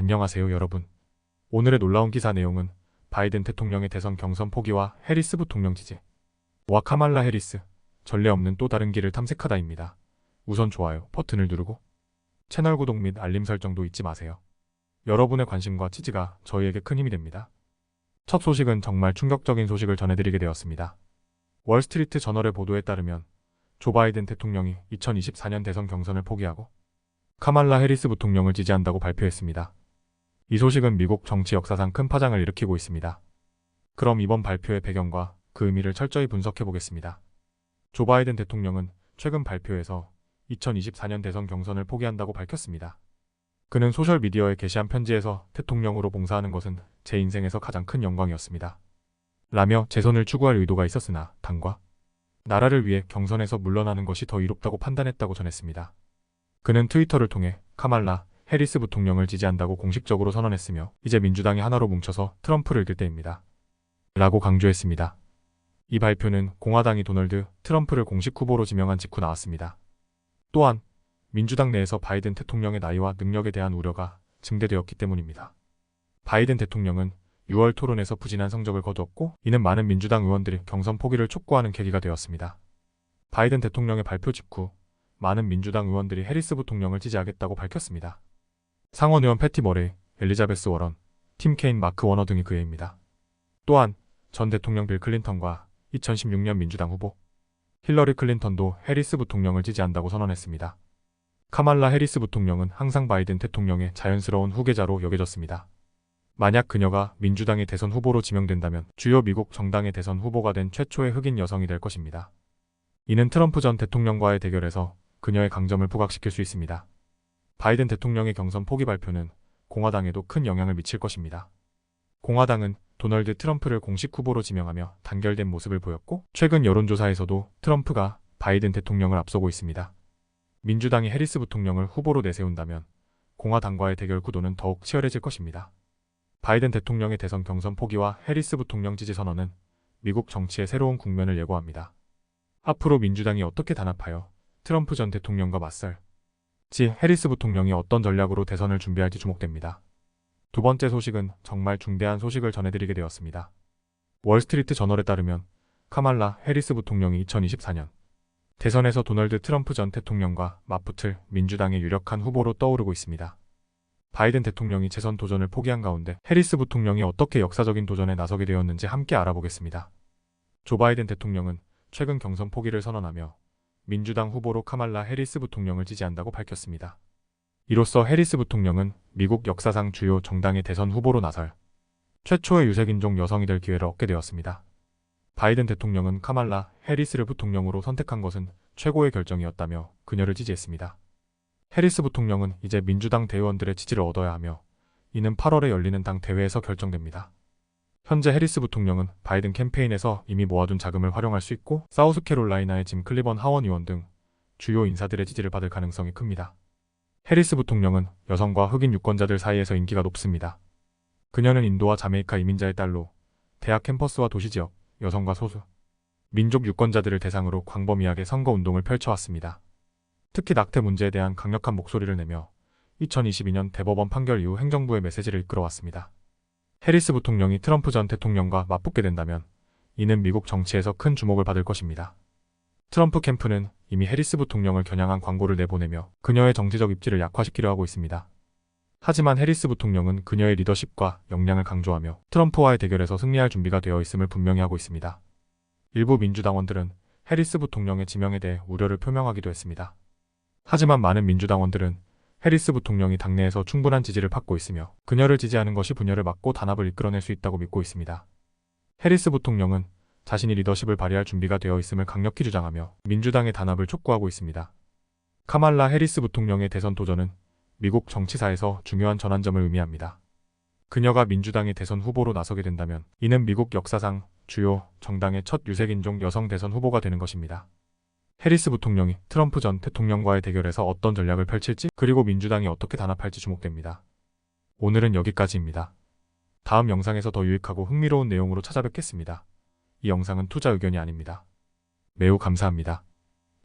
안녕하세요 여러분. 오늘의 놀라운 기사 내용은 바이든 대통령의 대선 경선 포기와 해리스 부통령 지지, 와 카말라 해리스, 전례 없는 또 다른 길을 탐색하다입니다. 우선 좋아요 버튼을 누르고 채널 구독 및 알림 설정도 잊지 마세요. 여러분의 관심과 지지가 저희에게 큰 힘이 됩니다. 첫 소식은 정말 충격적인 소식을 전해드리게 되었습니다. 월스트리트 저널의 보도에 따르면 조 바이든 대통령이 2024년 대선 경선을 포기하고 카말라 해리스 부통령을 지지한다고 발표했습니다. 이 소식은 미국 정치 역사상 큰 파장을 일으키고 있습니다. 그럼 이번 발표의 배경과 그 의미를 철저히 분석해 보겠습니다. 조 바이든 대통령은 최근 발표에서 2024년 대선 경선을 포기한다고 밝혔습니다. 그는 소셜미디어에 게시한 편지에서 대통령으로 봉사하는 것은 제 인생에서 가장 큰 영광이었습니다. 라며 재선을 추구할 의도가 있었으나 당과 나라를 위해 경선에서 물러나는 것이 더 이롭다고 판단했다고 전했습니다. 그는 트위터를 통해 카말라 해리스 부통령을 지지한다고 공식적으로 선언했으며 이제 민주당이 하나로 뭉쳐서 트럼프를 이길 때입니다. 라고 강조했습니다. 이 발표는 공화당이 도널드 트럼프를 공식 후보로 지명한 직후 나왔습니다. 또한 민주당 내에서 바이든 대통령의 나이와 능력에 대한 우려가 증대되었기 때문입니다. 바이든 대통령은 6월 토론에서 부진한 성적을 거두었고 이는 많은 민주당 의원들이 경선 포기를 촉구하는 계기가 되었습니다. 바이든 대통령의 발표 직후 많은 민주당 의원들이 해리스 부통령을 지지하겠다고 밝혔습니다. 상원 의원 패티 머레이, 엘리자베스 워런, 팀 케인, 마크 워너 등이 그 해입니다. 또한 전 대통령 빌 클린턴과 2016년 민주당 후보 힐러리 클린턴도 해리스 부통령을 지지한다고 선언했습니다. 카말라 해리스 부통령은 항상 바이든 대통령의 자연스러운 후계자로 여겨졌습니다. 만약 그녀가 민주당의 대선 후보로 지명된다면 주요 미국 정당의 대선 후보가 된 최초의 흑인 여성이 될 것입니다. 이는 트럼프 전 대통령과의 대결에서 그녀의 강점을 부각시킬 수 있습니다. 바이든 대통령의 경선 포기 발표는 공화당에도 큰 영향을 미칠 것입니다. 공화당은 도널드 트럼프를 공식 후보로 지명하며 단결된 모습을 보였고 최근 여론조사에서도 트럼프가 바이든 대통령을 앞서고 있습니다. 민주당이 해리스 부통령을 후보로 내세운다면 공화당과의 대결 구도는 더욱 치열해질 것입니다. 바이든 대통령의 대선 경선 포기와 해리스 부통령 지지 선언은 미국 정치의 새로운 국면을 예고합니다. 앞으로 민주당이 어떻게 단합하여 트럼프 전 대통령과 맞설지 해리스 부통령이 어떤 전략으로 대선을 준비할지 주목됩니다. 두 번째 소식은 정말 중대한 소식을 전해드리게 되었습니다. 월스트리트 저널에 따르면 카말라 해리스 부통령이 2024년 대선에서 도널드 트럼프 전 대통령과 맞붙을 민주당의 유력한 후보로 떠오르고 있습니다. 바이든 대통령이 재선 도전을 포기한 가운데 해리스 부통령이 어떻게 역사적인 도전에 나서게 되었는지 함께 알아보겠습니다. 조 바이든 대통령은 최근 경선 포기를 선언하며 민주당 후보로 카말라 해리스 부통령을 지지한다고 밝혔습니다. 이로써 해리스 부통령은 미국 역사상 주요 정당의 대선 후보로 나설 최초의 유색인종 여성이 될 기회를 얻게 되었습니다. 바이든 대통령은 카말라 해리스를 부통령으로 선택한 것은 최고의 결정이었다며 그녀를 지지했습니다. 해리스 부통령은 이제 민주당 대의원들의 지지를 얻어야 하며 이는 8월에 열리는 당 대회에서 결정됩니다. 현재 해리스 부통령은 바이든 캠페인에서 이미 모아둔 자금을 활용할 수 있고 사우스캐롤라이나의 짐 클리번 하원 의원 등 주요 인사들의 지지를 받을 가능성이 큽니다. 해리스 부통령은 여성과 흑인 유권자들 사이에서 인기가 높습니다. 그녀는 인도와 자메이카 이민자의 딸로 대학 캠퍼스와 도시지역, 여성과 소수, 민족 유권자들을 대상으로 광범위하게 선거운동을 펼쳐왔습니다. 특히 낙태 문제에 대한 강력한 목소리를 내며 2022년 대법원 판결 이후 행정부의 메시지를 이끌어왔습니다. 해리스 부통령이 트럼프 전 대통령과 맞붙게 된다면 이는 미국 정치에서 큰 주목을 받을 것입니다. 트럼프 캠프는 이미 해리스 부통령을 겨냥한 광고를 내보내며 그녀의 정치적 입지를 약화시키려 하고 있습니다. 하지만 해리스 부통령은 그녀의 리더십과 역량을 강조하며 트럼프와의 대결에서 승리할 준비가 되어 있음을 분명히 하고 있습니다. 일부 민주당원들은 해리스 부통령의 지명에 대해 우려를 표명하기도 했습니다. 하지만 많은 민주당원들은 해리스 부통령이 당내에서 충분한 지지를 받고 있으며 그녀를 지지하는 것이 분열을 막고 단합을 이끌어낼 수 있다고 믿고 있습니다. 해리스 부통령은 자신이 리더십을 발휘할 준비가 되어 있음을 강력히 주장하며 민주당의 단합을 촉구하고 있습니다. 카말라 해리스 부통령의 대선 도전은 미국 정치사에서 중요한 전환점을 의미합니다. 그녀가 민주당의 대선 후보로 나서게 된다면 이는 미국 역사상 주요 정당의 첫 유색인종 여성 대선 후보가 되는 것입니다. 해리스 부통령이 트럼프 전 대통령과의 대결에서 어떤 전략을 펼칠지 그리고 민주당이 어떻게 단합할지 주목됩니다. 오늘은 여기까지입니다. 다음 영상에서 더 유익하고 흥미로운 내용으로 찾아뵙겠습니다. 이 영상은 투자 의견이 아닙니다. 매우 감사합니다.